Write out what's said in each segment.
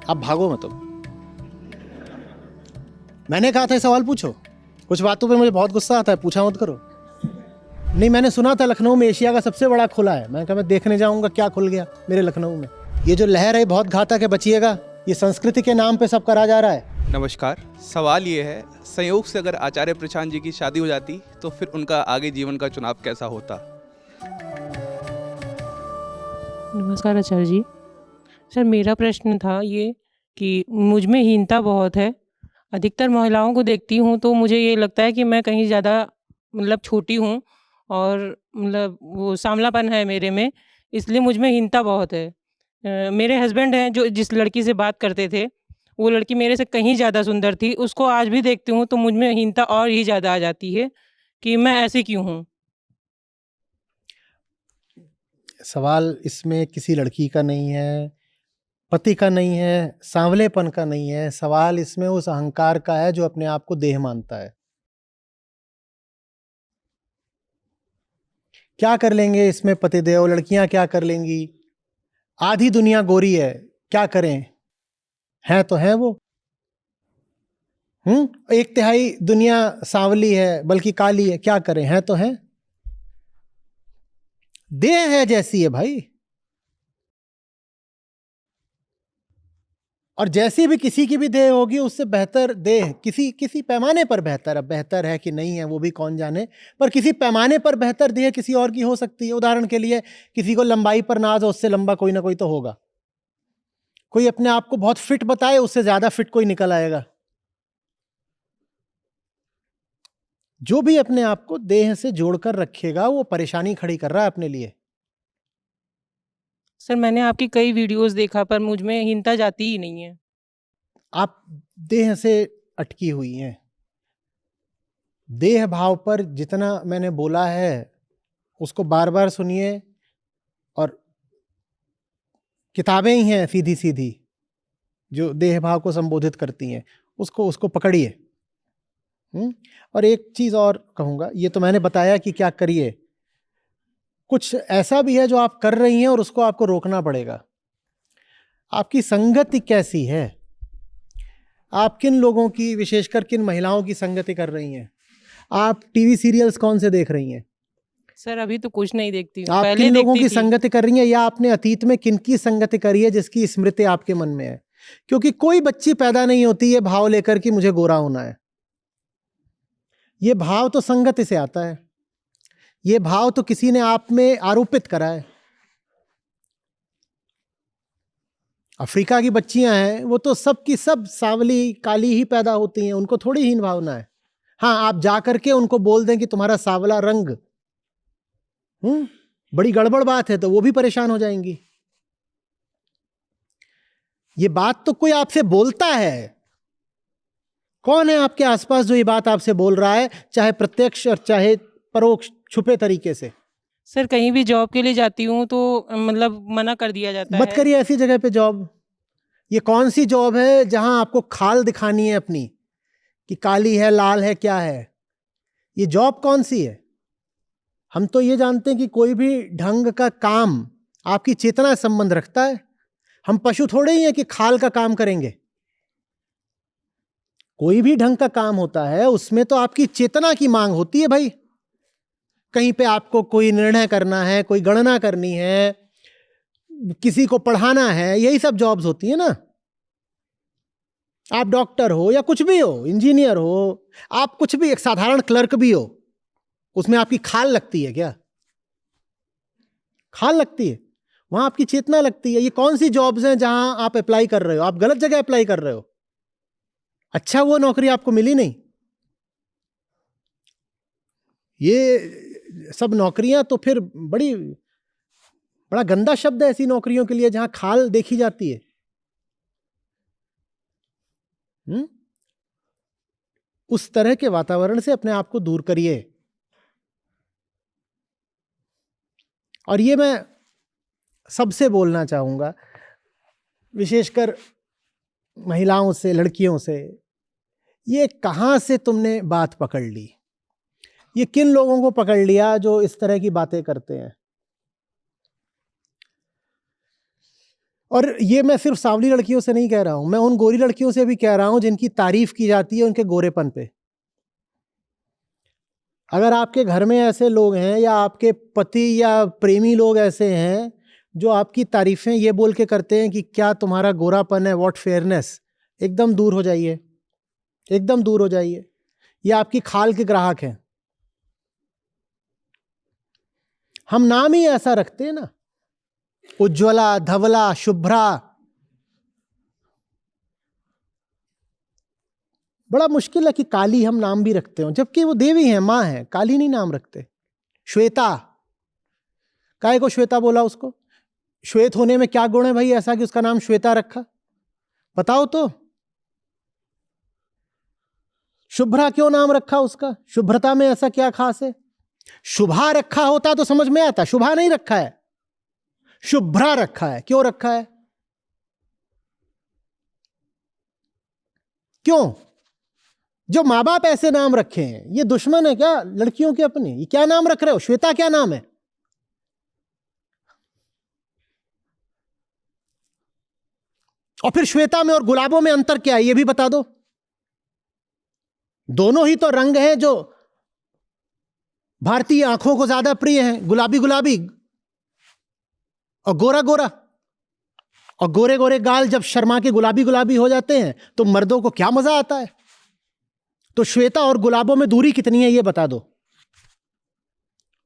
आप भागो मत तुम। मैंने कहा था सवाल पूछो। कुछ बातों पे मुझे बहुत गुस्सा आता है, पूछा मत करो। नहीं, मैंने सुना था लखनऊ में एशिया का सबसे बड़ा खुला है। मैं कहा मैं देखने जाऊंगा क्या खुल गया मेरे लखनऊ में। ये जो लहर है बहुत घातक है, बचिएगा। ये संस्कृति के नाम पे सब करा जा रहा है। नमस्कार। सवाल ये है, संयोग से अगर आचार्य प्रशांत जी की शादी हो जाती तो फिर उनका आगे जीवन का चुनाव कैसा होता? नमस्कार आचार्य जी। सर मेरा प्रश्न था ये कि मुझ में हीनता बहुत है। अधिकतर महिलाओं को देखती हूँ तो मुझे ये लगता है कि मैं कहीं ज़्यादा छोटी हूँ और वो सांवलापन है मेरे में, इसलिए मुझ में हीनता बहुत है। मेरे हस्बैंड हैं जो जिस लड़की से बात करते थे, वो लड़की मेरे से कहीं ज़्यादा सुंदर थी। उसको आज भी देखती हूँ तो मुझ में हीनता और ही ज़्यादा आ जाती है कि मैं ऐसी क्यों हूँ? सवाल इसमें किसी लड़की का नहीं है, पति का नहीं है, सांवलेपन का नहीं है। सवाल इसमें उस अहंकार का है जो अपने आप को देह मानता है। क्या कर लेंगे इसमें पतिदेव, लड़कियां क्या कर लेंगी? आधी दुनिया गोरी है, क्या करें? है तो है वो। एक तिहाई दुनिया सांवली है बल्कि काली है, क्या करें? है तो है। देह है जैसी है भाई, और जैसी भी किसी की भी देह होगी उससे बेहतर देह किसी किसी पैमाने पर बेहतर। अब बेहतर है कि नहीं है वो भी कौन जाने, पर किसी पैमाने पर बेहतर देह किसी और की हो सकती है। उदाहरण के लिए किसी को लंबाई पर नाज हो, उससे लंबा कोई ना कोई तो होगा। कोई अपने आप को बहुत फिट बताए, उससे ज्यादा फिट कोई निकल आएगा। जो भी अपने आप को देह से जोड़कर रखेगा वो परेशानी खड़ी कर रहा है अपने लिए। सर मैंने आपकी कई वीडियोस देखा पर मुझ में हीनता जाती ही नहीं है। आप देह से अटकी हुई हैं। देह भाव पर जितना मैंने बोला है उसको बार बार सुनिए, और किताबें ही हैं सीधी सीधी जो देह भाव को संबोधित करती हैं, उसको उसको पकड़िए। और एक चीज और कहूंगा, ये तो मैंने बताया कि क्या करिए। कुछ ऐसा भी है जो आप कर रही हैं और उसको आपको रोकना पड़ेगा। आपकी संगति कैसी है? आप किन लोगों की, विशेषकर किन महिलाओं की संगति कर रही हैं? आप टीवी सीरियल्स कौन से देख रही हैं? सर अभी तो कुछ नहीं देखती हूँ, आप पहले किन लोगों देखती की थी। संगति कर रही हैं, या आपने अतीत में किनकी संगति करी है जिसकी स्मृति आपके मन में है? क्योंकि कोई बच्ची पैदा नहीं होती है भाव लेकर कि मुझे गोरा होना है। ये भाव तो संगति से आता है। ये भाव तो किसी ने आप में आरोपित करा है। अफ्रीका की बच्चियां हैं, वो तो सब की सब सांवली काली ही पैदा होती हैं, उनको थोड़ी हीन भावना है। हाँ, आप जाकर के उनको बोल दें कि तुम्हारा सांवला रंग बड़ी गड़बड़ बात है, तो वो भी परेशान हो जाएंगी। ये बात तो कोई आपसे बोलता है। कौन है आपके आसपास जो ये बात आपसे बोल रहा है, चाहे प्रत्यक्ष और चाहे परोक्ष, छुपे तरीके से? सर कहीं भी जॉब के लिए जाती हूँ तो मना कर दिया जाता मत है। करिए ऐसी जगह पे जॉब। ये कौन सी जॉब है जहां आपको खाल दिखानी है अपनी कि काली है, लाल है, क्या है? ये जॉब कौन सी है? हम तो ये जानते हैं कि कोई भी ढंग का काम आपकी चेतना से संबंध रखता है। हम पशु थोड़े ही हैं कि खाल का काम करेंगे। कोई भी ढंग का काम होता है उसमें तो आपकी चेतना की मांग होती है भाई। कहीं पे आपको कोई निर्णय करना है, कोई गणना करनी है, किसी को पढ़ाना है, यही सब जॉब्स होती है ना। आप डॉक्टर हो या कुछ भी हो, इंजीनियर हो, आप कुछ भी, एक साधारण क्लर्क भी हो, उसमें आपकी खाल लगती है क्या? खाल लगती है, वहां आपकी चेतना लगती है। ये कौन सी जॉब्स हैं जहां आप अप्लाई कर रहे हो? आप गलत जगह अप्लाई कर रहे हो। अच्छा, वो नौकरी आपको मिली नहीं। ये सब नौकरियां तो फिर बड़ा गंदा शब्द है ऐसी नौकरियों के लिए जहां खाल देखी जाती है। उस तरह के वातावरण से अपने आप को दूर करिए। और ये मैं सबसे बोलना चाहूंगा, विशेषकर महिलाओं से, लड़कियों से, ये कहां से तुमने बात पकड़ ली? ये किन लोगों को पकड़ लिया जो इस तरह की बातें करते हैं? और ये मैं सिर्फ सांवली लड़कियों से नहीं कह रहा हूं, मैं उन गोरी लड़कियों से भी कह रहा हूं जिनकी तारीफ की जाती है उनके गोरेपन पे। अगर आपके घर में ऐसे लोग हैं या आपके पति या प्रेमी लोग ऐसे हैं जो आपकी तारीफें ये बोल के करते हैं कि क्या तुम्हारा गोरापन है, व्हाट फेयरनेस, एकदम दूर हो जाइए, एकदम दूर हो जाइए। ये आपकी खाल के ग्राहक हैं। हम नाम ही ऐसा रखते हैं ना, उज्ज्वला, धवला, शुभ्रा। बड़ा मुश्किल है कि काली हम नाम भी रखते हो, जबकि वो देवी है, मां है, काली नहीं नाम रखते। श्वेता, काहे को श्वेता बोला उसको? श्वेत होने में क्या गुण है भाई ऐसा कि उसका नाम श्वेता रखा? बताओ तो। शुभ्रा क्यों नाम रखा उसका? शुभ्रता में ऐसा क्या खास है? शुभा रखा होता तो समझ में आता, शुभा नहीं रखा है, शुभ्रा रखा है। क्यों रखा है? क्यों? जो मां बाप ऐसे नाम रखे हैं, ये दुश्मन है क्या लड़कियों के अपने? ये क्या नाम रख रहे हो? श्वेता क्या नाम है? और फिर श्वेता में और गुलाबों में अंतर क्या है ये भी बता दो। दोनों ही तो रंग हैं जो भारतीय आंखों को ज्यादा प्रिय हैं, गुलाबी गुलाबी और गोरा गोरा। और गोरे गोरे गाल जब शर्मा के गुलाबी गुलाबी हो जाते हैं तो मर्दों को क्या मजा आता है। तो श्वेता और गुलाबों में दूरी कितनी है ये बता दो।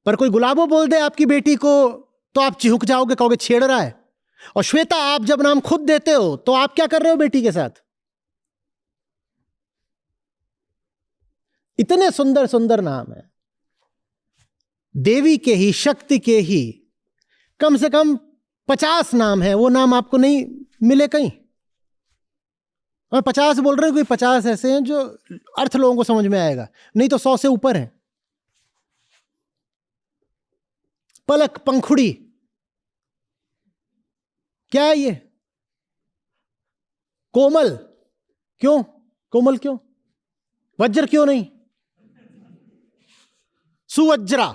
पर कोई गुलाबों बोल दे आपकी बेटी को तो आप चिहुक जाओगे, कहोगे छेड़ रहा है। और श्वेता आप जब नाम खुद देते हो तो आप क्या कर रहे हो बेटी के साथ? इतने सुंदर सुंदर नाम है देवी के ही, शक्ति के ही कम से कम 50 नाम है। वो नाम आपको नहीं मिले कहीं। मैं 50 बोल रहे हूं, कोई 50 ऐसे हैं जो अर्थ लोगों को समझ में आएगा, नहीं तो 100 से ऊपर है। पलक, पंखुड़ी, क्या है ये? कोमल, क्यों कोमल? क्यों? वज्र क्यों नहीं? सुवज्रा।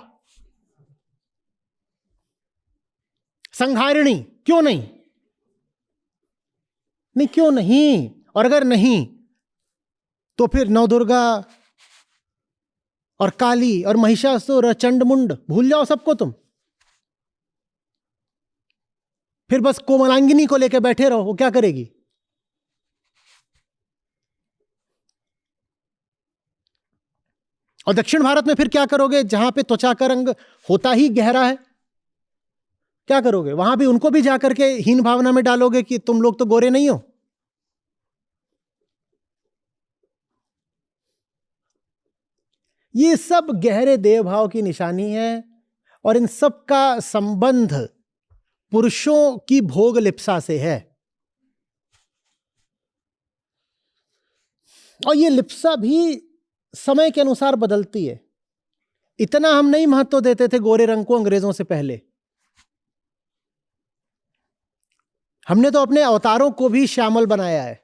संहारिणी क्यों नहीं? नहीं, क्यों नहीं? और अगर नहीं तो फिर नवदुर्गा और काली और महिषासुर और चंडमुंड भूल जाओ सबको तुम। फिर बस कोमलांगिनी को लेकर बैठे रहो, वो क्या करेगी? और दक्षिण भारत में फिर क्या करोगे जहां पे त्वचा का रंग होता ही गहरा है? क्या करोगे वहां भी? उनको भी जाकर के हीन भावना में डालोगे कि तुम लोग तो गोरे नहीं हो। ये सब गहरे देव भाव की निशानी है और इन सब का संबंध पुरुषों की भोग लिप्सा से है। और ये लिप्सा भी समय के अनुसार बदलती है। इतना हम नहीं महत्व देते थे गोरे रंग को अंग्रेजों से पहले। हमने तो अपने अवतारों को भी श्यामल बनाया है।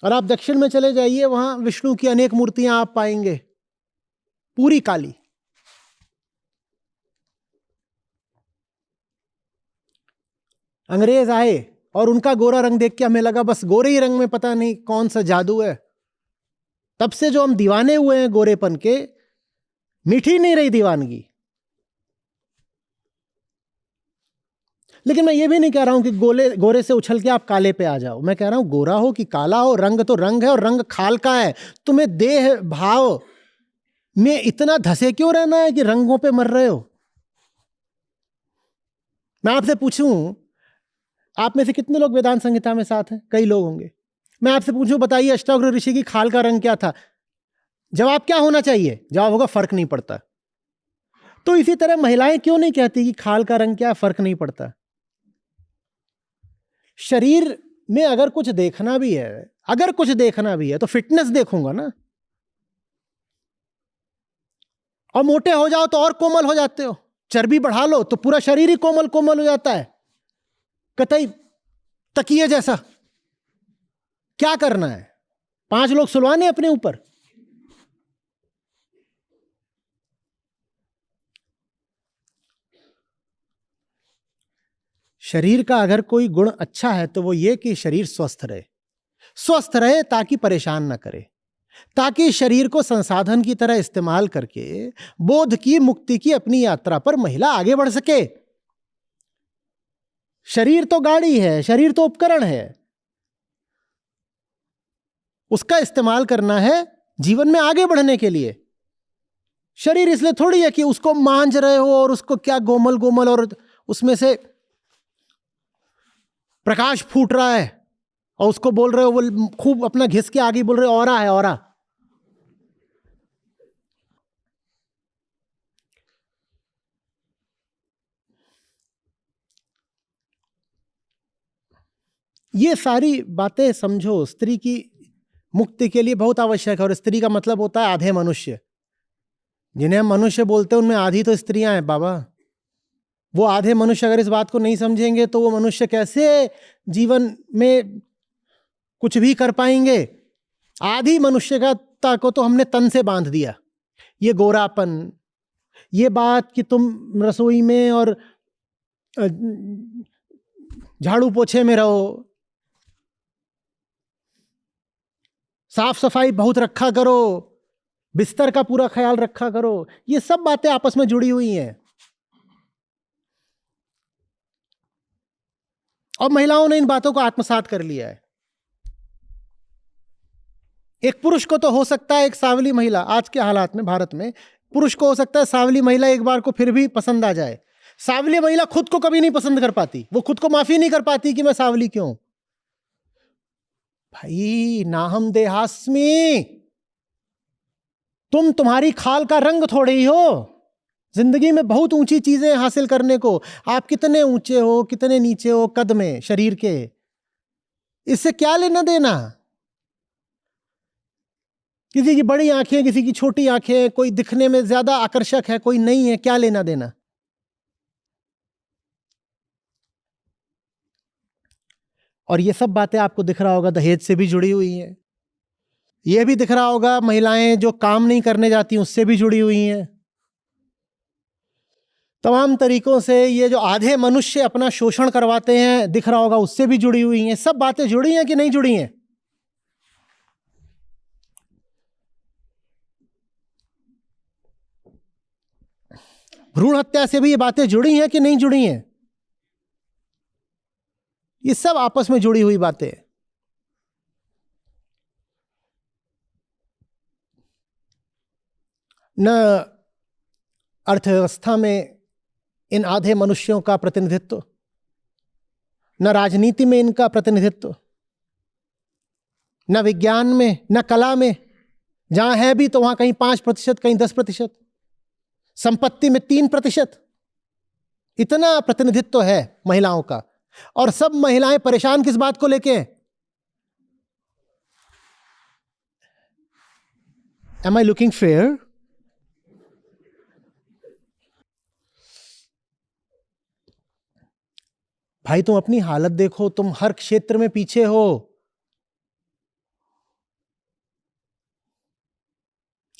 और आप दक्षिण में चले जाइए, वहां विष्णु की अनेक मूर्तियां आप पाएंगे पूरी काली। अंग्रेज आए और उनका गोरा रंग देख के हमें लगा बस गोरे ही रंग में पता नहीं कौन सा जादू है। तब से जो हम दीवाने हुए हैं गोरेपन के, मीठी नहीं रही दीवानगी। लेकिन मैं ये भी नहीं कह रहा हूं कि गोरे से उछल के आप काले पे आ जाओ। मैं कह रहा हूं गोरा हो कि काला हो, रंग तो रंग है और रंग खाल का है। तुम्हें देह भाव में इतना धसे क्यों रहना है कि रंगों पे मर रहे हो? मैं आपसे पूछूं, आप में से कितने लोग वेदांत संहिता में साथ हैं? कई लोग होंगे। मैं आपसे पूछूं, बताइए अष्टावक्र ऋषि की खाल का रंग क्या था? जवाब क्या होना चाहिए? जवाब होगा फर्क नहीं पड़ता। तो इसी तरह महिलाएं क्यों नहीं कहती कि खाल का रंग क्या, फर्क नहीं पड़ता? शरीर में अगर कुछ देखना भी है तो फिटनेस देखूंगा ना। और मोटे हो जाओ तो और कोमल हो जाते हो, चर्बी बढ़ा लो तो पूरा शरीर ही कोमल कोमल हो जाता है, कतई तकिए जैसा। क्या करना है? 5 लोग सुलवाने अपने ऊपर? शरीर का अगर कोई गुण अच्छा है तो वो ये कि शरीर स्वस्थ रहे। स्वस्थ रहे ताकि परेशान ना करे, ताकि शरीर को संसाधन की तरह इस्तेमाल करके बोध की, मुक्ति की अपनी यात्रा पर महिला आगे बढ़ सके। शरीर तो गाड़ी है, शरीर तो उपकरण है, उसका इस्तेमाल करना है जीवन में आगे बढ़ने के लिए। शरीर इसलिए थोड़ी है कि उसको मांझ रहे हो और उसको क्या गोमल गोमल और उसमें से प्रकाश फूट रहा है और उसको बोल रहे हो, वो खूब अपना घिस के आगे बोल रहे हो औरा है औरा। ये सारी बातें समझो स्त्री की मुक्ति के लिए बहुत आवश्यक है। और स्त्री का मतलब होता है आधे मनुष्य। जिन्हें हम मनुष्य बोलते हैं उनमें आधी तो स्त्रियां हैं बाबा। वो आधे मनुष्य अगर इस बात को नहीं समझेंगे तो वो मनुष्य कैसे जीवन में कुछ भी कर पाएंगे। आधी मनुष्यता को तो हमने तन से बांध दिया। ये गोरापन, ये बात कि तुम रसोई में और झाड़ू पोछे में रहो, साफ सफाई बहुत रखा करो, बिस्तर का पूरा ख्याल रखा करो, ये सब बातें आपस में जुड़ी हुई हैं। और महिलाओं ने इन बातों को आत्मसात कर लिया है। एक पुरुष को तो हो सकता है, एक सावली महिला आज के हालात में भारत में पुरुष को हो सकता है सावली महिला एक बार को फिर भी पसंद आ जाए। सावली महिला खुद को कभी नहीं पसंद कर पाती, वो खुद को माफी नहीं कर पाती कि मैं सावली क्यों। भाई नाहम देहास्मि, तुम्हारी खाल का रंग थोड़े ही हो। जिंदगी में बहुत ऊंची चीजें हासिल करने को, आप कितने ऊंचे हो कितने नीचे हो कद में शरीर के, इससे क्या लेना देना। किसी की बड़ी आंखें, किसी की छोटी आंखें, कोई दिखने में ज्यादा आकर्षक है, कोई नहीं है, क्या लेना देना। और ये सब बातें आपको दिख रहा होगा दहेज से भी जुड़ी हुई हैं। ये भी दिख रहा होगा महिलाएं जो काम नहीं करने जाती उससे भी जुड़ी हुई हैं। तमाम तरीकों से ये जो आधे मनुष्य अपना शोषण करवाते हैं दिख रहा होगा, उससे भी जुड़ी हुई हैं। सब बातें जुड़ी हैं कि नहीं जुड़ी हैं? भ्रूण हत्या से भी ये बातें जुड़ी हैं कि नहीं जुड़ी हैं? ये सब आपस में जुड़ी हुई बातें। न अर्थव्यवस्था में इन आधे मनुष्यों का प्रतिनिधित्व, न राजनीति में इनका प्रतिनिधित्व, न विज्ञान में, न कला में। जहां है भी तो वहां कहीं 5%, कहीं 10%, संपत्ति में 3%। इतना प्रतिनिधित्व है महिलाओं का। और सब महिलाएं परेशान किस बात को लेके हैं? Am I looking fair? भाई तुम अपनी हालत देखो, तुम हर क्षेत्र में पीछे हो।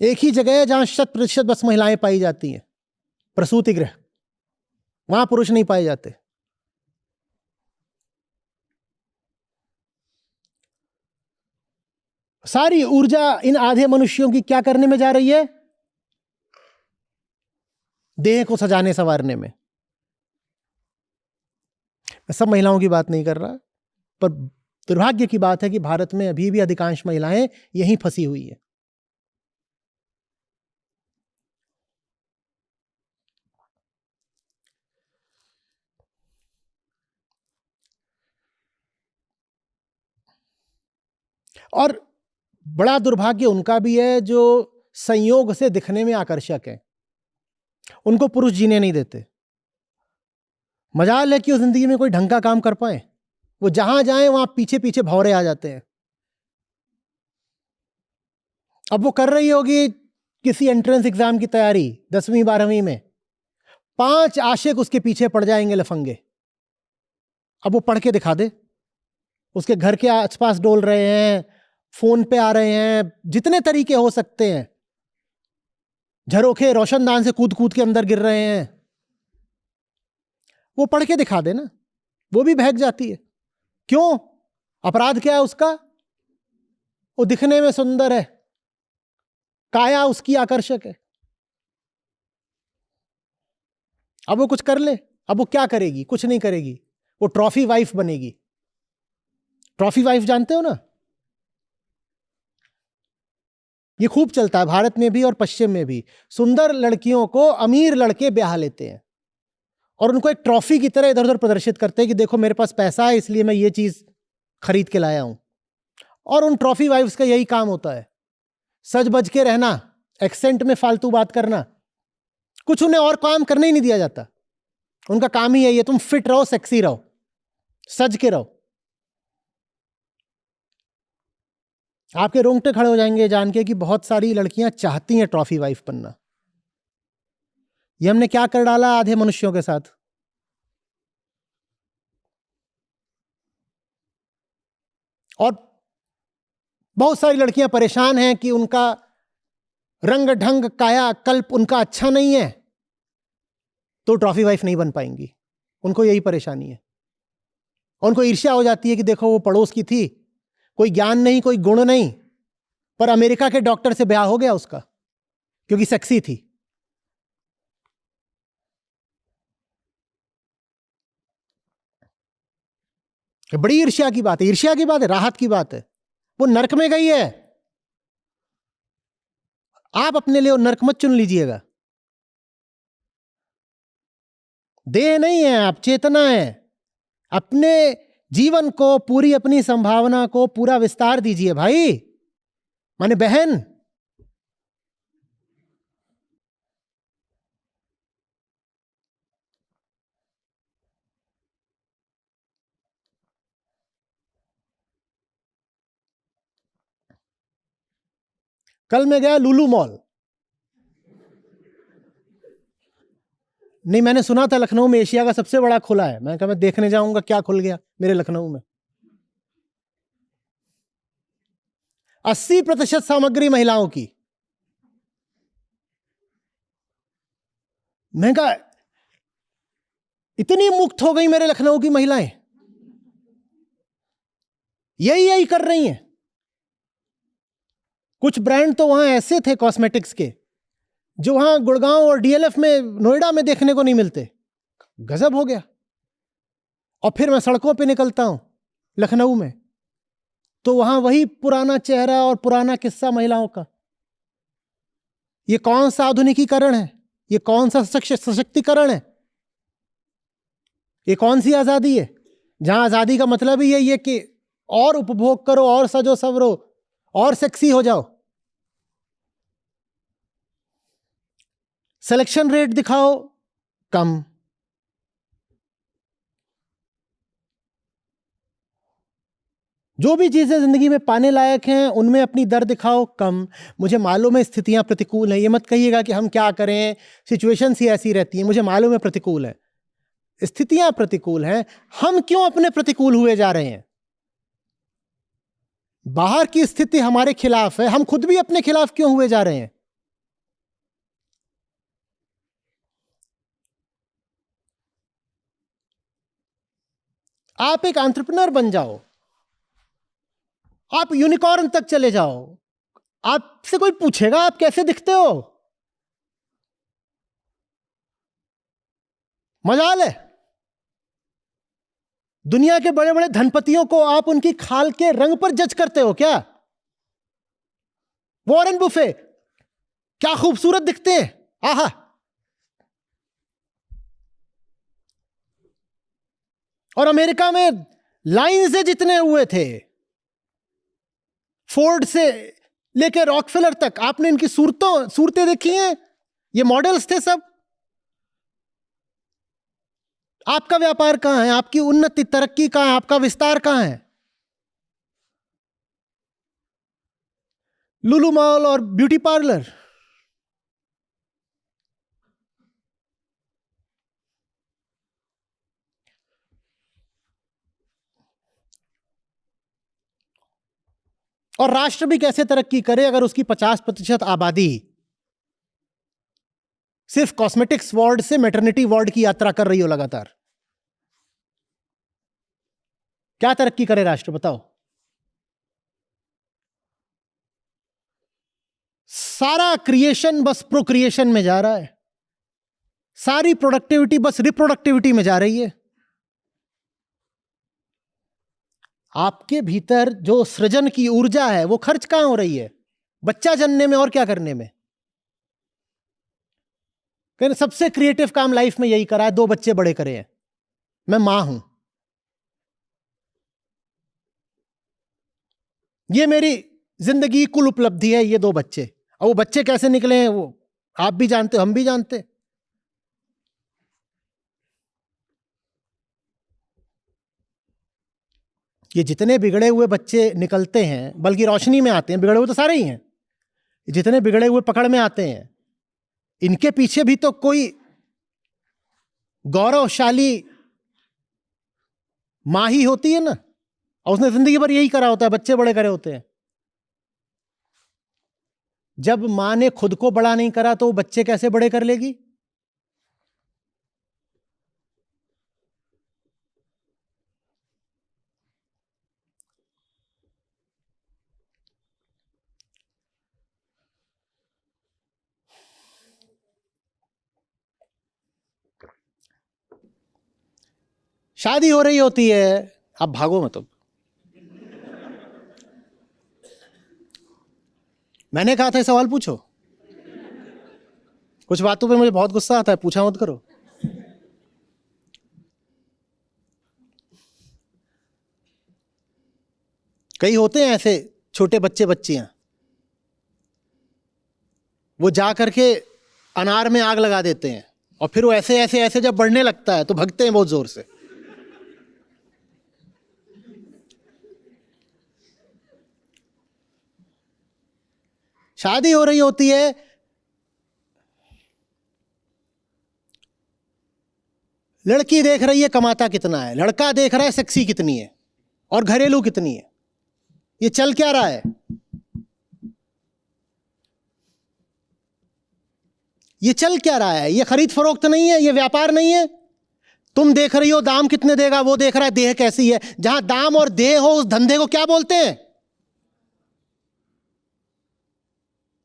एक ही जगह है जहां 100% बस महिलाएं पाई जाती हैं, प्रसूति गृह, वहां पुरुष नहीं पाए जाते। सारी ऊर्जा इन आधे मनुष्यों की क्या करने में जा रही है? देह को सजाने संवारने में। मैं सब महिलाओं की बात नहीं कर रहा, पर दुर्भाग्य की बात है कि भारत में अभी भी अधिकांश महिलाएं यहीं फंसी हुई हैं। और बड़ा दुर्भाग्य उनका भी है जो संयोग से दिखने में आकर्षक है, उनको पुरुष जीने नहीं देते। मजाल है कि वो जिंदगी में कोई ढंग का काम कर पाए। वो जहां जाएं वहां पीछे पीछे भौरे आ जाते हैं। अब वो कर रही होगी किसी एंट्रेंस एग्जाम की तैयारी 10वीं 12वीं में, 5 आशिक उसके पीछे पड़ जाएंगे लफंगे। अब वो पढ़ के दिखा दे। उसके घर के आसपास डोल रहे हैं, फोन पे आ रहे हैं, जितने तरीके हो सकते हैं, झरोखे रोशनदान से कूद कूद के अंदर गिर रहे हैं। वो पढ़ के दिखा दे ना। वो भी बहक जाती है। क्यों? अपराध क्या है उसका? वो दिखने में सुंदर है, काया उसकी आकर्षक है। अब वो कुछ कर ले, अब वो क्या करेगी? कुछ नहीं करेगी, वो ट्रॉफी वाइफ बनेगी। ट्रॉफी वाइफ जानते हो ना? ये खूब चलता है भारत में भी और पश्चिम में भी। सुंदर लड़कियों को अमीर लड़के ब्याह लेते हैं और उनको एक ट्रॉफी की तरह इधर उधर प्रदर्शित करते हैं कि देखो मेरे पास पैसा है इसलिए मैं ये चीज खरीद के लाया हूं। और उन ट्रॉफी वाइफ्स का यही काम होता है, सज बज के रहना, एक्सेंट में फालतू बात करना, कुछ उन्हें और काम करने ही नहीं दिया जाता। उनका काम ही है तुम फिट रहो, सेक्सी रहो, सज के रहो। आपके रोंगटे खड़े हो जाएंगे जान के कि बहुत सारी लड़कियां चाहती हैं ट्रॉफी वाइफ बनना। ये हमने क्या कर डाला आधे मनुष्यों के साथ। और बहुत सारी लड़कियां परेशान हैं कि उनका रंग ढंग काया कल्प उनका अच्छा नहीं है तो ट्रॉफी वाइफ नहीं बन पाएंगी। उनको यही परेशानी है। उनको ईर्ष्या हो जाती है कि देखो वो पड़ोस की थी, कोई ज्ञान नहीं, कोई गुण नहीं, पर अमेरिका के डॉक्टर से ब्याह हो गया उसका क्योंकि सेक्सी थी। बड़ी ईर्ष्या की बात है, ईर्ष्या की बात है, राहत की बात है। वो नरक में गई है, आप अपने लिए वो नरक मत चुन लीजिएगा। देह नहीं है आप, चेतना है। अपने जीवन को, पूरी अपनी संभावना को पूरा विस्तार दीजिए भाई, माने बहन। कल मैं गया लुलु मॉल। नहीं, मैंने सुना था लखनऊ में एशिया का सबसे बड़ा खुला है। मैं कहा मैं देखने जाऊंगा क्या खुल गया मेरे लखनऊ में। 80% सामग्री महिलाओं की। मैं कहा इतनी मुक्त हो गई मेरे लखनऊ की महिलाएं, यही कर रही हैं। कुछ ब्रांड तो वहां ऐसे थे कॉस्मेटिक्स के जो वहां गुड़गांव और डीएलएफ में, नोएडा में देखने को नहीं मिलते। गजब हो गया। और फिर मैं सड़कों पे निकलता हूं लखनऊ में तो वहां वही पुराना चेहरा और पुराना किस्सा महिलाओं का। ये कौन सा आधुनिकीकरण है? ये कौन सा सशक्तिकरण है? ये कौन सी आजादी है जहां आजादी का मतलब ही ये कि और उपभोग करो, और सजो सवरो, और सेक्सी हो जाओ। सिलेक्शन रेट दिखाओ कम, जो भी चीजें जिंदगी में पाने लायक हैं उनमें अपनी दर दिखाओ कम। मुझे मालूम है स्थितियां प्रतिकूल हैं, ये मत कहिएगा कि हम क्या करें, सिचुएशंस ही ऐसी रहती हैं। मुझे मालूम है प्रतिकूल है, स्थितियां प्रतिकूल हैं। हम क्यों अपने प्रतिकूल हुए जा रहे हैं? बाहर की स्थिति हमारे खिलाफ है, हम खुद भी अपने खिलाफ क्यों हुए जा रहे हैं? आप एक एंटरप्रेन्योर बन जाओ, आप यूनिकॉर्न तक चले जाओ। आपसे कोई पूछेगा आप कैसे दिखते हो? मजाल है। दुनिया के बड़े बड़े धनपतियों को आप उनकी खाल के रंग पर जज करते हो क्या? वॉरेन बुफे क्या खूबसूरत दिखते हैं, आहा। और अमेरिका में लाइन से जितने हुए थे, फोर्ड से लेकर रॉकफेलर तक, आपने इनकी सूरतें देखी हैं? ये मॉडल्स थे सब। आपका व्यापार कहां है? आपकी उन्नति तरक्की कहां है? आपका विस्तार कहां है? लुलु मॉल और ब्यूटी पार्लर। और राष्ट्र भी कैसे तरक्की करे अगर उसकी 50% आबादी सिर्फ कॉस्मेटिक्स वार्ड से मैटरनिटी वार्ड की यात्रा कर रही हो लगातार? क्या तरक्की करे राष्ट्र, बताओ? सारा क्रिएशन बस प्रोक्रिएशन में जा रहा है, सारी प्रोडक्टिविटी बस रिप्रोडक्टिविटी में जा रही है। आपके भीतर जो सृजन की ऊर्जा है वो खर्च कहां हो रही है? बच्चा जनने में और क्या करने में। कहने सबसे क्रिएटिव काम लाइफ में यही करा है, 2 बच्चे बड़े करे हैं, मैं मां हूं, ये मेरी जिंदगी की कुल उपलब्धि है, ये 2 बच्चे। और वो बच्चे कैसे निकले हैं वो आप भी जानते हो, हम भी जानते। ये जितने बिगड़े हुए बच्चे निकलते हैं, बल्कि रोशनी में आते हैं, बिगड़े हुए तो सारे ही हैं, जितने बिगड़े हुए पकड़ में आते हैं, इनके पीछे भी तो कोई गौरवशाली मां ही होती है ना, और उसने जिंदगी भर यही करा होता है, बच्चे बड़े करे होते हैं। जब मां ने खुद को बड़ा नहीं करा तो वो बच्चे कैसे बड़े कर लेगी? शादी हो रही होती है, आप भागो मत। मैंने कहा था सवाल पूछो, कुछ बातों पे मुझे बहुत गुस्सा आता है, पूछा मत करो। कई होते हैं ऐसे छोटे बच्चे बच्चियां, वो जा करके अनार में आग लगा देते हैं, और फिर वो ऐसे ऐसे ऐसे जब बढ़ने लगता है तो भगते हैं बहुत जोर से। शादी हो रही होती है, लड़की देख रही है कमाता कितना है, लड़का देख रहा है सेक्सी कितनी है और घरेलू कितनी है। ये चल क्या रहा है? ये चल क्या रहा है? ये खरीद फरोख्त नहीं है, ये व्यापार नहीं है। तुम देख रही हो दाम कितने देगा, वो देख रहा है देह कैसी है। जहां दाम और देह हो उस धंधे को क्या बोलते हैं?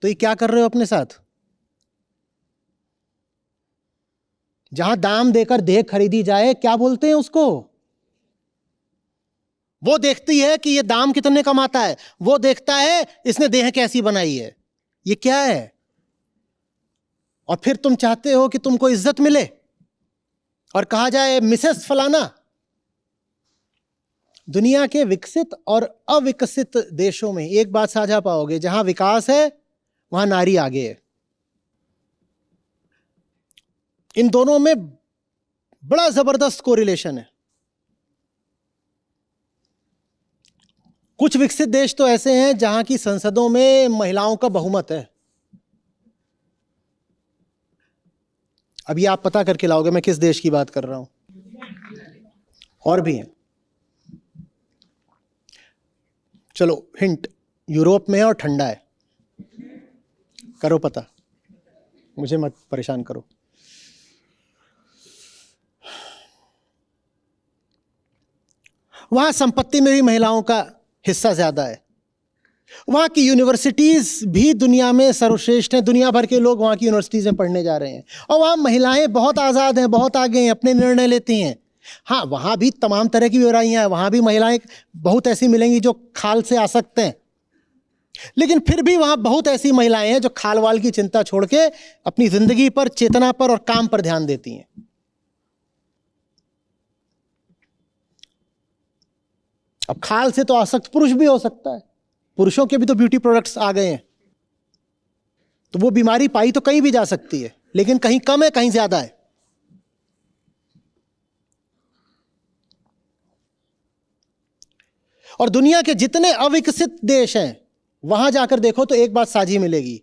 तो ये क्या कर रहे हो अपने साथ? जहां दाम देकर देह खरीदी जाए क्या बोलते हैं उसको? वो देखती है कि ये दाम कितने कमाता है, वो देखता है इसने देह कैसी बनाई है। ये क्या है? और फिर तुम चाहते हो कि तुमको इज्जत मिले और कहा जाए मिसेस फलाना। दुनिया के विकसित और अविकसित देशों में एक बात साझा पाओगे, जहां विकास है वहां नारी आगे है। इन दोनों में बड़ा जबरदस्त कोरिलेशन है। कुछ विकसित देश तो ऐसे हैं जहां की संसदों में महिलाओं का बहुमत है। अभी आप पता करके लाओगे मैं किस देश की बात कर रहा हूं। और भी हैं, चलो हिंट, यूरोप में है और ठंडा है। करो पता, मुझे मत परेशान करो। वहां संपत्ति में भी महिलाओं का हिस्सा ज्यादा है। वहां की यूनिवर्सिटीज भी दुनिया में सर्वश्रेष्ठ हैं। दुनिया भर के लोग वहां की यूनिवर्सिटीज में पढ़ने जा रहे हैं, और वहां महिलाएं बहुत आजाद हैं, बहुत आगे हैं, अपने निर्णय लेती हैं। हाँ, वहां भी तमाम तरह की बुराइयां हैं, वहां भी महिलाएं बहुत ऐसी मिलेंगी जो खाल से आसक्त हैं, लेकिन फिर भी वहां बहुत ऐसी महिलाएं हैं जो खाल वाल की चिंता छोड़ के अपनी जिंदगी पर, चेतना पर और काम पर ध्यान देती हैं। अब खाल से तो आसक्त पुरुष भी हो सकता है, पुरुषों के भी तो ब्यूटी प्रोडक्ट्स आ गए हैं, तो वो बीमारी पाई तो कहीं भी जा सकती है, लेकिन कहीं कम है कहीं ज्यादा है। और दुनिया के जितने अविकसित देश हैं वहां जाकर देखो तो एक बात साझी मिलेगी,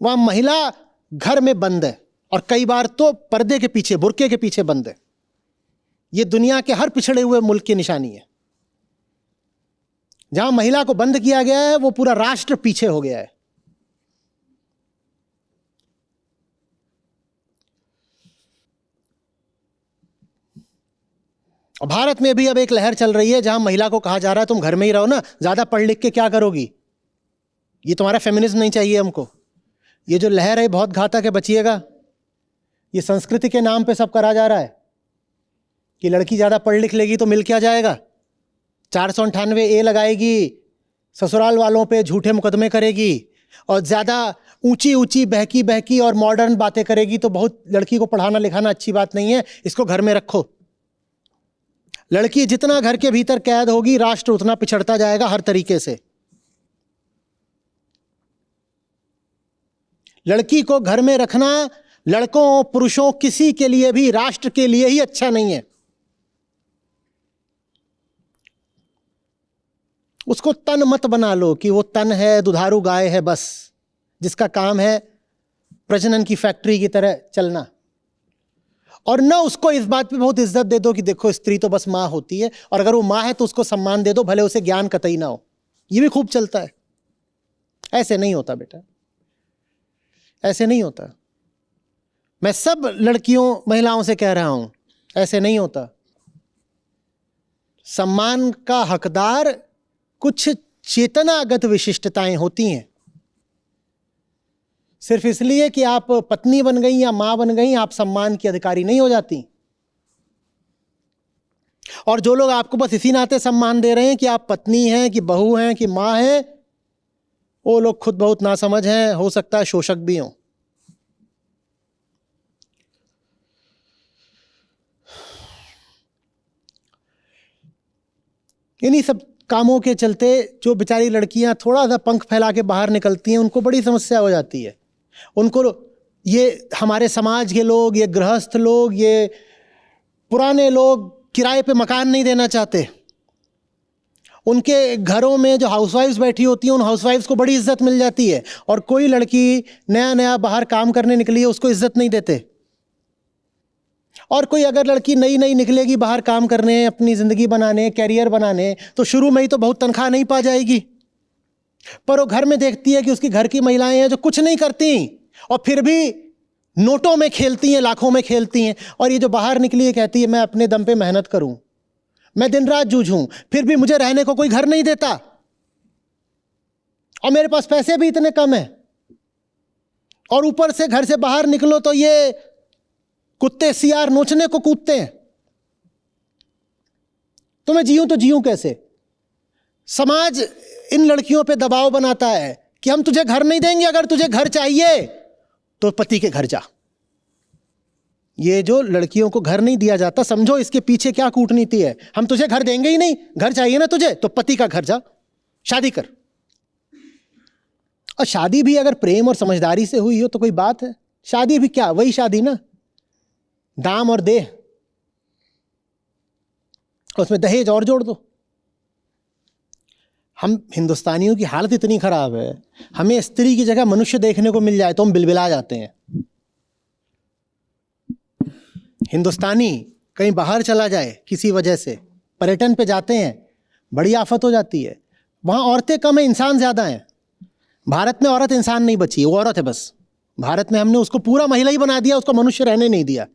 वहां महिला घर में बंद है, और कई बार तो पर्दे के पीछे, बुर्के के पीछे बंद है। यह दुनिया के हर पिछड़े हुए मुल्क की निशानी है। जहां महिला को बंद किया गया है वो पूरा राष्ट्र पीछे हो गया है। और भारत में भी अब एक लहर चल रही है जहां महिला को कहा जा रहा है तुम घर में ही रहो ना, ज्यादा पढ़ लिख के क्या करोगी, ये तुम्हारा फेमिनिज्म नहीं चाहिए हमको। ये जो लहर है बहुत घातक है, बचिएगा। ये संस्कृति के नाम पे सब करा जा रहा है कि लड़की ज्यादा पढ़ लिख लेगी तो मिल क्या जाएगा, 498A लगाएगी, ससुराल वालों पे झूठे मुकदमे करेगी और ज्यादा ऊंची ऊंची बहकी बहकी और मॉडर्न बातें करेगी, तो बहुत लड़की को पढ़ाना लिखाना अच्छी बात नहीं है, इसको घर में रखो। लड़की जितना घर के भीतर कैद होगी, राष्ट्र उतना पिछड़ता जाएगा हर तरीके से। लड़की को घर में रखना लड़कों पुरुषों किसी के लिए भी, राष्ट्र के लिए ही अच्छा नहीं है। उसको तन मत बना लो कि वो तन है, दुधारू गाय है बस, जिसका काम है प्रजनन की फैक्ट्री की तरह चलना। और न उसको इस बात पे बहुत इज्जत दे दो कि देखो स्त्री तो बस माँ होती है, और अगर वो माँ है तो उसको सम्मान दे दो, भले उसे ज्ञान कतई ना हो। ये भी खूब चलता है। ऐसे नहीं होता बेटा, ऐसे नहीं होता। मैं सब लड़कियों महिलाओं से कह रहा हूं, ऐसे नहीं होता। सम्मान का हकदार कुछ चेतनागत विशिष्टताएं होती हैं। सिर्फ इसलिए कि आप पत्नी बन गई या मां बन गई, आप सम्मान की अधिकारी नहीं हो जाती। और जो लोग आपको बस इसी नाते सम्मान दे रहे हैं कि आप पत्नी हैं, कि बहू हैं, कि मां हैं, वो लोग खुद बहुत नासमझ हैं, हो सकता है शोषक भी हों। इन्हीं सब कामों के चलते जो बेचारी लड़कियां थोड़ा सा पंख फैला के बाहर निकलती हैं, उनको बड़ी समस्या हो जाती है। उनको ये हमारे समाज के लोग, ये गृहस्थ लोग, ये पुराने लोग किराए पे मकान नहीं देना चाहते। उनके घरों में जो हाउसवाइफ्स बैठी होती हैं, उन हाउसवाइफ्स को बड़ी इज्जत मिल जाती है, और कोई लड़की नया नया बाहर काम करने निकली है उसको इज्जत नहीं देते। और कोई अगर लड़की नई नई निकलेगी बाहर काम करने, अपनी ज़िंदगी बनाने, कैरियर बनाने, तो शुरू में ही तो बहुत तनख्वाह नहीं पा जाएगी, पर वो घर में देखती है कि उसकी घर की महिलाएं हैं जो कुछ नहीं करती और फिर भी नोटों में खेलती हैं, लाखों में खेलती हैं। और ये जो बाहर निकली है कहती है मैं अपने दम पे मेहनत करूं, मैं दिन रात जूझूं, फिर भी मुझे रहने को कोई घर नहीं देता और मेरे पास पैसे भी इतने कम हैं, और ऊपर से घर से बाहर निकलो तो ये कुत्ते सियार नोचने को कूदते हैं। तो मैं जीऊं तो जीऊं कैसे? समाज इन लड़कियों पे दबाव बनाता है कि हम तुझे घर नहीं देंगे, अगर तुझे घर चाहिए तो पति के घर जा। ये जो लड़कियों को घर नहीं दिया जाता, समझो इसके पीछे क्या कूटनीति है। हम तुझे घर देंगे ही नहीं, घर चाहिए ना तुझे तो पति का घर जा, शादी कर। और शादी भी अगर प्रेम और समझदारी से हुई हो तो कोई बात है। शादी भी क्या, वही शादी ना, दाम और देह, उसमें दहेज और जोड़ दो। हम हिंदुस्तानियों की हालत इतनी खराब है, हमें स्त्री की जगह मनुष्य देखने को मिल जाए तो हम बिलबिला जाते हैं। हिंदुस्तानी कहीं बाहर चला जाए किसी वजह से, पर्यटन पे जाते हैं, बड़ी आफत हो जाती है। वहाँ औरतें कम हैं, इंसान ज़्यादा हैं। भारत में औरत इंसान नहीं बची, वो औरत है बस। भारत में हमने उसको पूरा महिला ही बना दिया, उसको मनुष्य रहने नहीं दिया।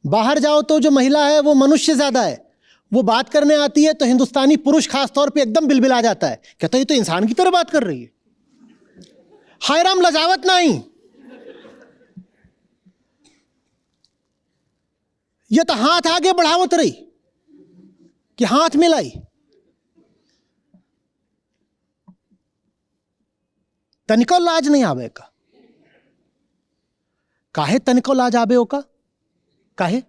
बाहर जाओ तो जो महिला है वो मनुष्य ज़्यादा है। वो बात करने आती है तो हिंदुस्तानी पुरुष खास तौर पे एकदम बिलबिला जाता है, कहता है ये तो इंसान की तरह बात कर रही है, हाय राम लजावत नहीं, ये तो हाथ आगे बढ़ावत रही कि हाथ मिलाई। तनिको लाज नहीं आवे का, काहे तनिको लाज आवे का, काहे?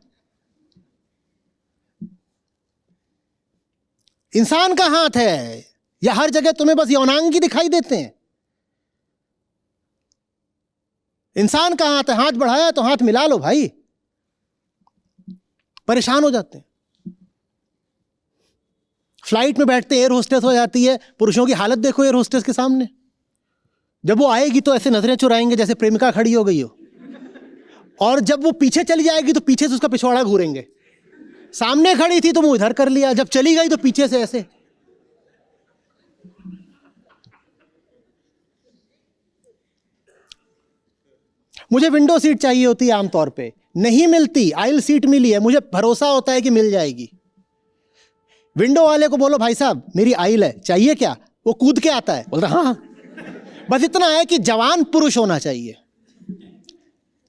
इंसान का हाथ है, या हर जगह तुम्हें बस यौनांगी दिखाई देते हैं? इंसान का हाथ है, हाथ बढ़ाया तो हाथ मिला लो भाई। परेशान हो जाते हैं। फ्लाइट में बैठते एयर होस्टेस हो जाती है, पुरुषों की हालत देखो एयर होस्टेस के सामने। जब वो आएगी तो ऐसे नजरें चुराएंगे जैसे प्रेमिका खड़ी हो गई हो, और जब वो पीछे चली जाएगी तो पीछे से उसका पिछवाड़ा घूरेंगे। सामने खड़ी थी तो मुंह इधर कर लिया, जब चली गई तो पीछे से ऐसे। मुझे विंडो सीट चाहिए होती है आमतौर पे, नहीं मिलती। आइल सीट मिली है, मुझे भरोसा होता है कि मिल जाएगी, विंडो वाले को बोलो भाई साहब मेरी आइल है, चाहिए क्या? वो कूद के आता है, बोलता हाँ हाँ। बस इतना है कि जवान पुरुष होना चाहिए।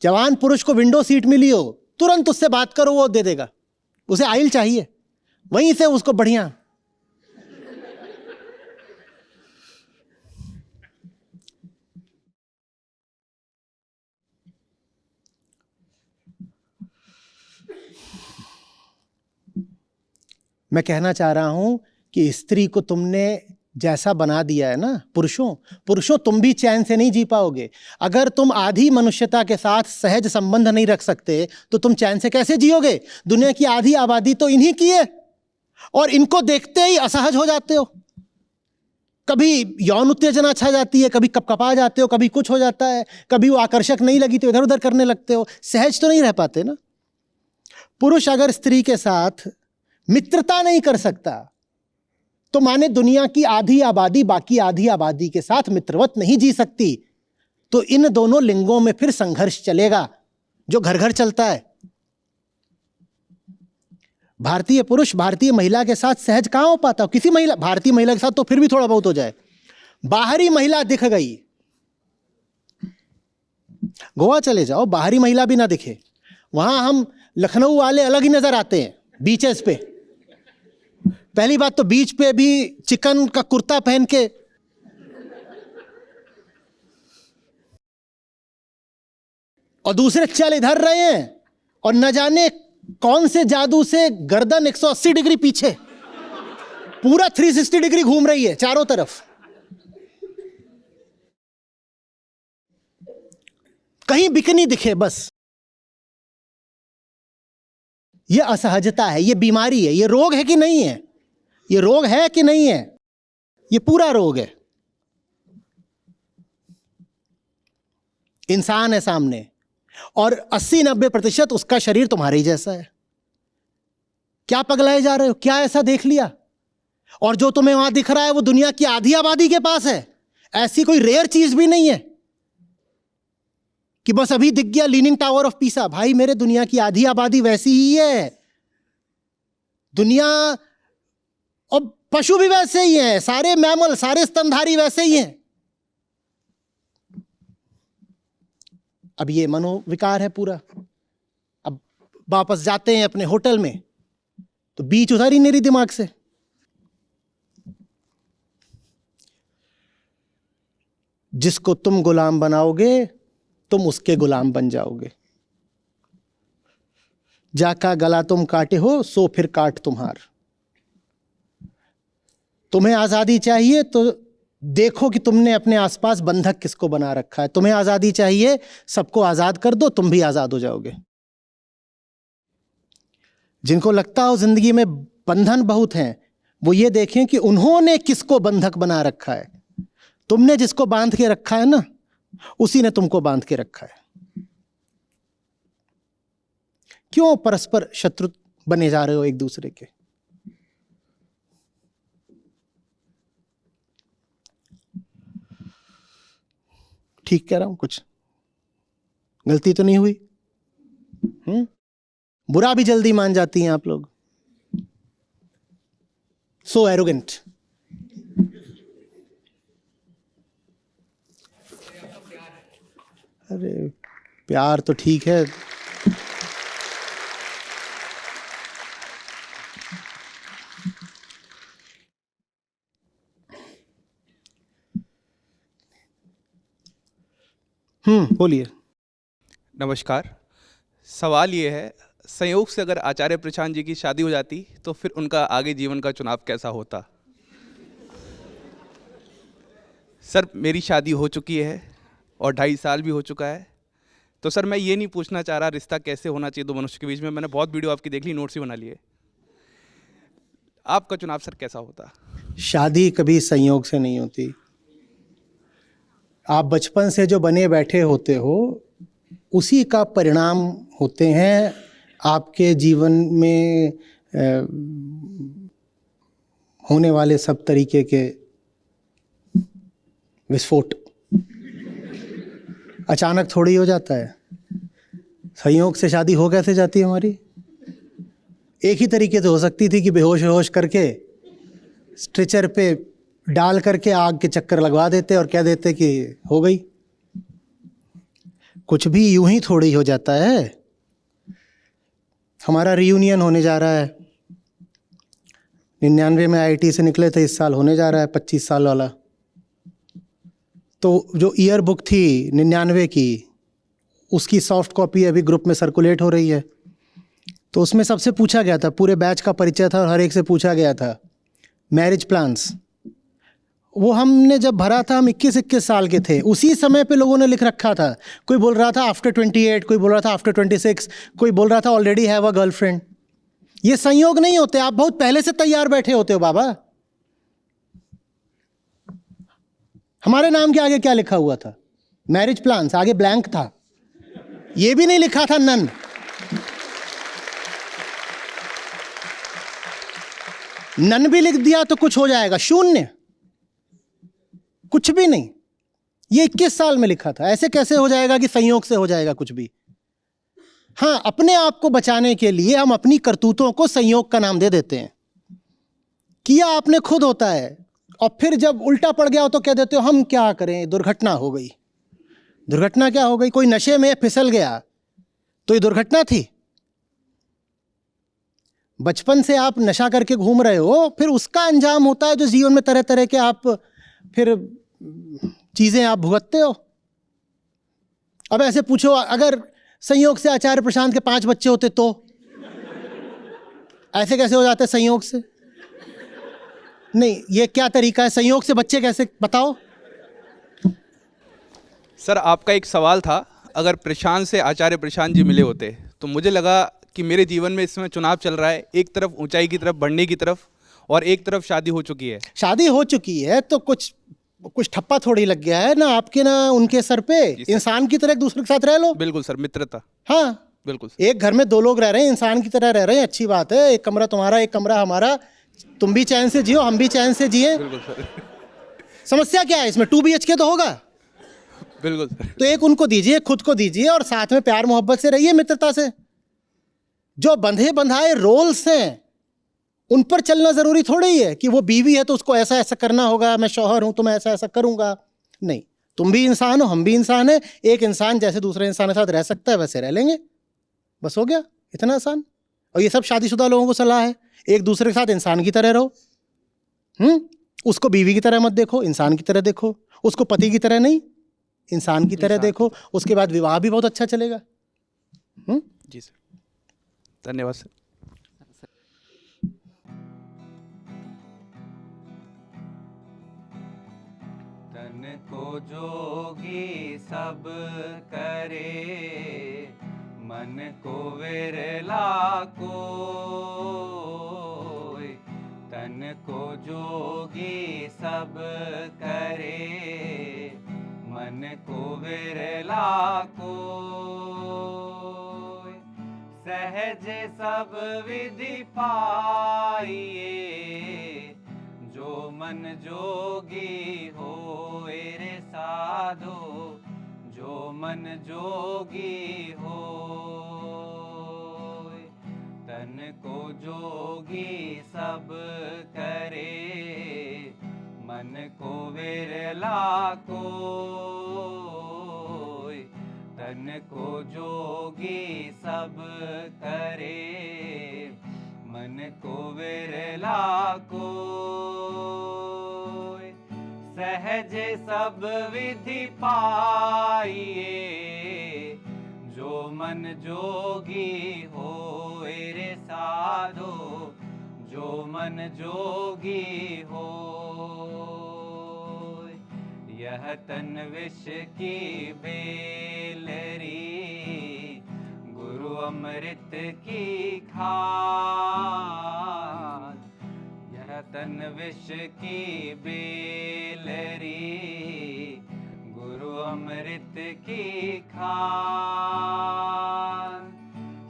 जवान पुरुष को विंडो सीट मिली हो, तुरंत उससे बात करो, वो दे देगा। उसे आइल चाहिए, वहीं से उसको बढ़िया। मैं कहना चाह रहा हूं कि स्त्री को तुमने जैसा बना दिया है ना, पुरुषों तुम भी चैन से नहीं जी पाओगे। अगर तुम आधी मनुष्यता के साथ सहज संबंध नहीं रख सकते तो तुम चैन से कैसे जियोगे? दुनिया की आधी आबादी तो इन्हीं की है, और इनको देखते ही असहज हो जाते हो। कभी यौन उत्तेजना छा जाती है, कभी कपकपा जाते हो, कभी कुछ हो जाता है, कभी वो आकर्षक नहीं लगी तो इधर उधर करने लगते हो। सहज तो नहीं रह पाते ना। पुरुष अगर स्त्री के साथ मित्रता नहीं कर सकता तो माने दुनिया की आधी आबादी बाकी आधी आबादी के साथ मित्रवत नहीं जी सकती। तो इन दोनों लिंगों में फिर संघर्ष चलेगा जो घर घर चलता है। भारतीय पुरुष भारतीय महिला के साथ सहज कहां हो पाता? किसी महिला, भारतीय महिला के साथ तो फिर भी थोड़ा बहुत हो जाए। बाहरी महिला दिख गई, गोवा चले जाओ, बाहरी महिला भी ना दिखे, वहां हम लखनऊ वाले अलग ही नजर आते हैं बीचेस पे। पहली बात तो बीच पे भी चिकन का कुर्ता पहन के, और दूसरे चल इधर रहे हैं और न जाने कौन से जादू से गर्दन 180 डिग्री पीछे, पूरा 360 डिग्री घूम रही है चारों तरफ। कहीं बिकनी दिखे बस। ये असहजता है, ये बीमारी है, ये रोग है कि नहीं है? ये रोग है कि नहीं है? ये पूरा रोग है। इंसान है सामने और 80-90% उसका शरीर तुम्हारे ही जैसा है। क्या पगलाए जा रहे हो? क्या ऐसा देख लिया? और जो तुम्हें वहां दिख रहा है वो दुनिया की आधी आबादी के पास है। ऐसी कोई रेयर चीज भी नहीं है कि बस अभी दिख गया लीनिंग टावर ऑफ पीसा। भाई मेरे, दुनिया की आधी आबादी वैसी ही है। दुनिया और पशु भी वैसे ही हैं, सारे मैमल, सारे स्तनधारी वैसे ही हैं। अब ये मनोविकार है पूरा। अब वापस जाते हैं अपने होटल में तो बीच उधर ही नहीं रही दिमाग से। जिसको तुम गुलाम बनाओगे तुम उसके गुलाम बन जाओगे। जाका गला तुम काटे हो सो फिर काट तुम्हार। तुम्हें आजादी चाहिए तो देखो कि तुमने अपने आसपास बंधक किसको बना रखा है। तुम्हें आजादी चाहिए, सबको आजाद कर दो, तुम भी आजाद हो जाओगे। जिनको लगता हो जिंदगी में बंधन बहुत हैं, वो ये देखें कि उन्होंने किसको बंधक बना रखा है। तुमने जिसको बांध के रखा है ना, उसी ने तुमको बांध के रखा है। क्यों परस्पर शत्रु बने जा रहे हो एक दूसरे के? ठीक कह रहा हूं? कुछ गलती तो नहीं हुई? बुरा भी जल्दी मान जाती हैं आप लोग। सो एरोगेंट। अरे प्यार तो ठीक है। बोलिए। नमस्कार। सवाल ये है, संयोग से अगर आचार्य प्रशांत जी की शादी हो जाती तो फिर उनका आगे जीवन का चुनाव कैसा होता? सर मेरी शादी हो चुकी है और 2.5 साल भी हो चुका है। तो सर मैं ये नहीं पूछना चाह रहा रिश्ता कैसे होना चाहिए दो मनुष्य के बीच में। मैंने बहुत वीडियो आपकी देख ली, नोट्स ही बना लिए। आपका चुनाव सर कैसा होता? शादी कभी संयोग से नहीं होती। आप बचपन से जो बने बैठे होते हो उसी का परिणाम होते हैं आपके जीवन में होने वाले सब तरीके के विस्फोट। अचानक थोड़ी हो जाता है। संयोग से शादी हो कैसे जाती है हमारी? एक ही तरीके से हो सकती थी कि बेहोश होश करके स्ट्रेचर पे डाल करके आग के चक्कर लगवा देते और कह देते कि हो गई। कुछ भी यूं ही थोड़ी हो जाता है। हमारा रियूनियन होने जा रहा है, 99 में आईआईटी से निकले थे, इस साल होने जा रहा है 25 साल वाला। तो जो ईयर बुक थी 99 की, उसकी सॉफ्ट कॉपी अभी ग्रुप में सर्कुलेट हो रही है। तो उसमें सबसे पूछा गया था, पूरे बैच का परिचय था और हर एक से पूछा गया था मैरिज प्लान्स। वो हमने जब भरा था हम 21 साल के थे, उसी समय पे लोगों ने लिख रखा था। कोई बोल रहा था आफ्टर 28, कोई बोल रहा था आफ्टर 26, कोई बोल रहा था ऑलरेडी हैव अ गर्लफ्रेंड। ये संयोग नहीं होते, आप बहुत पहले से तैयार बैठे होते हो बाबा। हमारे नाम के आगे क्या लिखा हुआ था? मैरिज प्लान्स, आगे ब्लैंक था। ये भी नहीं लिखा था नन। नन भी लिख दिया तो कुछ हो जाएगा, शून्य, कुछ भी नहीं। ये 21 साल में लिखा था। ऐसे कैसे हो जाएगा कि संयोग से हो जाएगा कुछ भी? हाँ, अपने आप को बचाने के लिए हम अपनी करतूतों को संयोग का नाम दे देते हैं। किया आपने खुद होता है, और फिर जब उल्टा पड़ गया हो तो कह देते हो हम क्या करें, दुर्घटना हो गई। दुर्घटना क्या हो गई? कोई नशे में फिसल गया तो ये दुर्घटना थी। बचपन से आप नशा करके घूम रहे हो, फिर उसका अंजाम होता है जो जीवन में तरह तरह के आप फिर चीजें आप भुगतते हो। अब ऐसे पूछो, अगर संयोग से आचार्य प्रशांत के 5 बच्चे होते तो ऐसे कैसे हो जाते संयोग से? नहीं, ये क्या तरीका है? संयोग से बच्चे कैसे, बताओ। सर आपका एक सवाल था, अगर प्रशांत से आचार्य प्रशांत जी मिले होते तो मुझे लगा कि मेरे जीवन में इस समय चुनाव चल रहा है, एक तरफ ऊंचाई की तरफ बढ़ने की तरफ और एक तरफ शादी हो चुकी है। शादी हो चुकी है तो कुछ ठप्पा थोड़ी लग गया है ना आपके ना उनके सर पे। इंसान की तरह एक दूसरे के साथ रह लो। बिल्कुल सर, मित्रता। हाँ बिल्कुल। एक घर में 2 लोग रह रहे हैं, इंसान की तरह रह रहे हैं, अच्छी बात है। एक कमरा तुम्हारा, एक कमरा हमारा, तुम भी चैन से जियो, हम भी चैन से जिए। बिल्कुल सर। समस्या क्या है इसमें? 2 BHK तो होगा। बिल्कुल सर। तो एक उनको दीजिए, खुद को दीजिए, और साथ में प्यार मोहब्बत से रहिए, मित्रता से। जो बंधे बंधाए रोल्स हैं उन पर चलना जरूरी थोड़ी है कि वो बीवी है तो उसको ऐसा ऐसा करना होगा, मैं शौहर हूं तो मैं ऐसा ऐसा करूंगा। नहीं, तुम भी इंसान हो, हम भी इंसान है। एक इंसान जैसे दूसरे इंसान के साथ रह सकता है वैसे रह लेंगे, बस हो गया, इतना आसान। और ये सब शादीशुदा लोगों को सलाह है, एक दूसरे के साथ इंसान की तरह रहो। उसको बीवी की तरह मत देखो, इंसान की तरह देखो। उसको पति की तरह नहीं, इंसान की तरह देखो। उसके बाद विवाह भी बहुत अच्छा चलेगा। जी सर, धन्यवाद सर। तन को जोगी सब करे, मन को विरला कोय। तन को जोगी सब करे, मन को विरला कोय। सहज सब विधि पाइए, जो मन जोगी होए रे साधो। जो मन जोगी होए। तन को जोगी सब करे, मन को विरला कोय। तन को जोगी सब करे, मन को विरला कोय। सहज सब विधि पाइए, जो मन जोगी होए रे साधो। जो मन जोगी होए। यह तन विष की बेलरी, गुरु अमृत की खान। यह तन विष की बेलरी, गुरु अमृत की खान।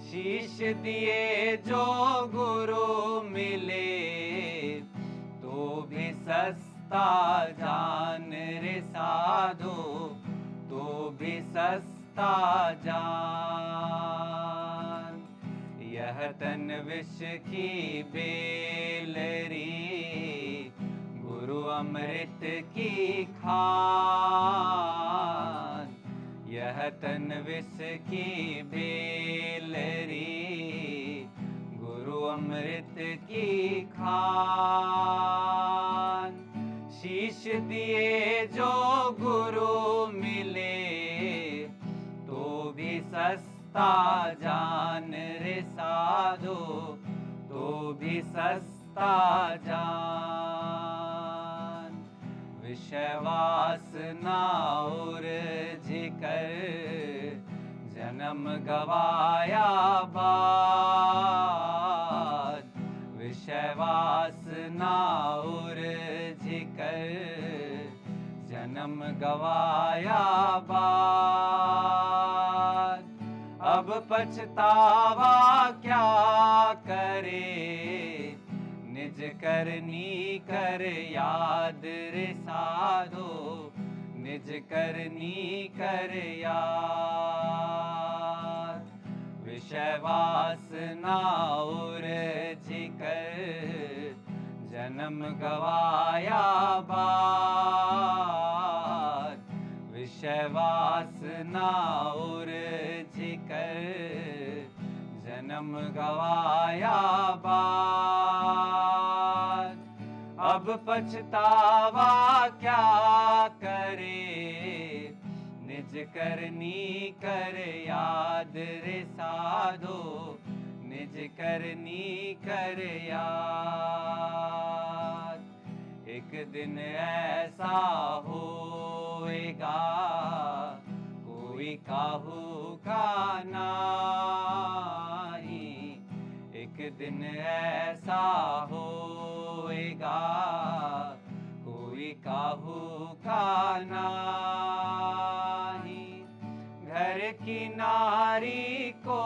शीश दिए जो गुरु मिले, तो भी सस्ता जान रे साधो। तो भी सस्ता जान। यह यह तन विष की बेलरी, गुरु अमृत की खान। यह तन विष की बेलरी, गुरु अमृत की खान। शीश दिए जो गुरु मिले, तो भी सस्ता जान रे साधो, तो भी सस्ता जान। विषय वासना उर्झिकर, जन्म गवाया बाद। विषय वासना उर्झिकर, जन्म गवाया बाद। अब पछतावा क्या करे, निज करनी कर याद रे साधो, निज करनी कर याद। विषय वासना उर्झिकर, जन्म गवाया बाद। विषय वासना उर्झिकर, जन्म गवाया बाद। अब पछतावा क्या करे, निज करनी कर याद रे साधो, निज करनी कर याद। एक दिन ऐसा होएगा, कोई काहू का नाही। एक दिन ऐसा होएगा, कोई काहू का नाही। घर की नारी को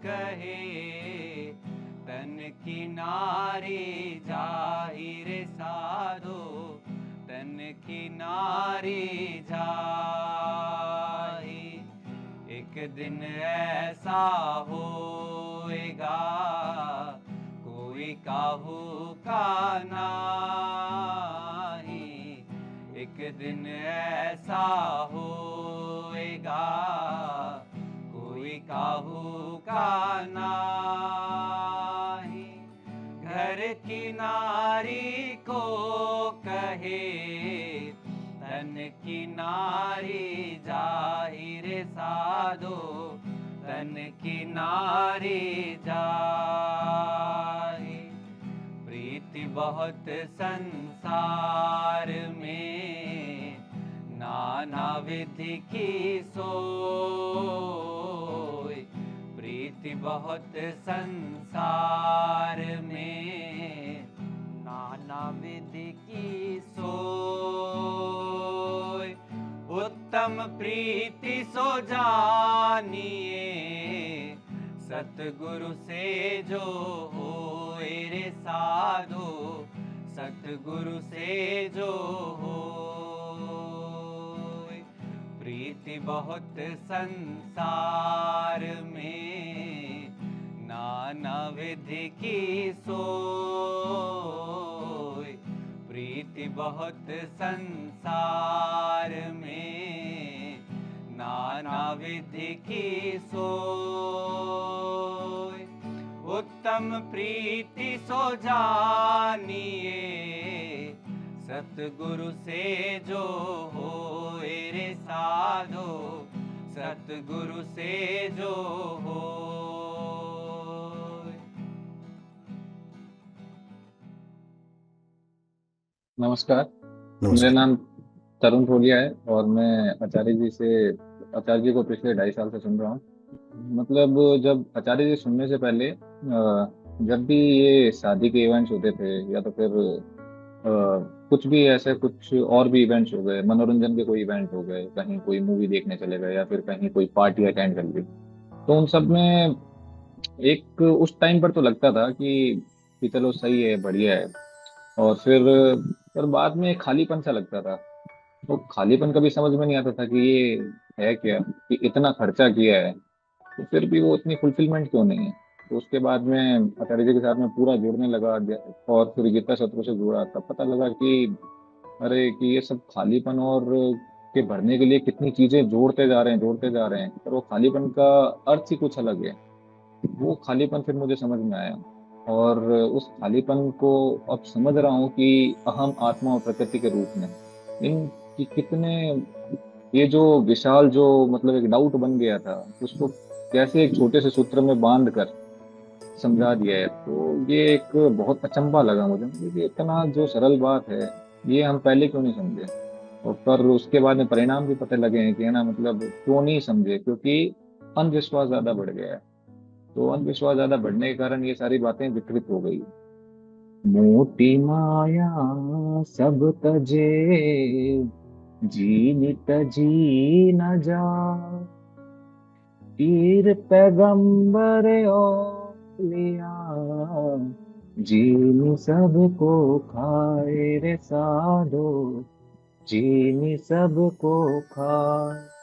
कहे, तन की नारी जाहिर साधो, तन की नारी जाहि। एक दिन ऐसा होएगा, कोई काहू का नाही। एक दिन ऐसा होएगा, कोई काहू का नाही। घर की नारी को कहे, तन की नारी जाहिर साधो, तन की नारी जाहि। प्रीति बहुत संसार में, नाना विधि की सोई। प्रीति बहुत संसार में, नाना विधि की सोई। उत्तम प्रीति सो जानिए, सतगुरु से जो होए रे साधो, सतगुरु से जो होए। प्रीति बहुत संसार में, नाना विधि की सोई। प्रीति बहुत संसार में, नाना विधि की सोई। उत्तम प्रीति सो जानिए, सतगुरु से जो होए रे साधो, सतगुरु से जो होए। नमस्कार, मेरा नमस्कार। नाम तरुण ठोलिया है और मैं आचार्य जी को पिछले 2.5 साल से सुन रहा हूँ। मतलब जब आचार्य जी सुनने से पहले जब भी ये शादी के इवेंट्स होते थे या तो फिर कुछ भी ऐसे कुछ और भी इवेंट्स हो गए, मनोरंजन के कोई इवेंट हो गए, कहीं कोई मूवी देखने चले गए या फिर कहीं कोई पार्टी अटेंड कर ली, तो उन सब में एक उस टाइम पर तो लगता था कि चलो सही है, बढ़िया है। और फिर बाद में एक खालीपन सा लगता था। तो खालीपन कभी समझ में नहीं आता था कि ये है क्या, कि इतना खर्चा किया है तो फिर भी वो इतनी फुलफिलमेंट क्यों नहीं है। तो उसके बाद में आचार्य जी के साथ में पूरा जुड़ने लगा और फिर गीता सत्रों से जुड़ा, तब पता लगा कि अरे कि ये सब खालीपन और के भरने के लिए कितनी चीजें जोड़ते जा रहे हैं, जोड़ते जा रहे हैं, पर वो खालीपन का अर्थ ही कुछ अलग है। वो खालीपन फिर मुझे समझ में आया, और उस खालीपन को अब समझ रहा हूँ कि अहम आत्मा और प्रकृति के रूप में इन कि कितने ये जो विशाल जो मतलब एक डाउट बन गया था, उसको कैसे एक छोटे से सूत्र में बांध कर समझा दिया है। तो ये एक बहुत अचंभा लगा मुझे कि इतना जो सरल बात है ये हम पहले क्यों नहीं समझे। और पर उसके बाद में परिणाम भी पता लगे हैं कि है ना, मतलब क्यों नहीं समझे, क्योंकि अंधविश्वास ज्यादा बढ़ गया है। तो अंधविश्वास ज्यादा बढ़ने के कारण ये सारी बातें विकृत हो गई। मोटी माया सब तजे, जीवित जी न जा, पीर पैगंबर औलिया, जीनी सबको खाए रे साधो, जीनी सबको खाए।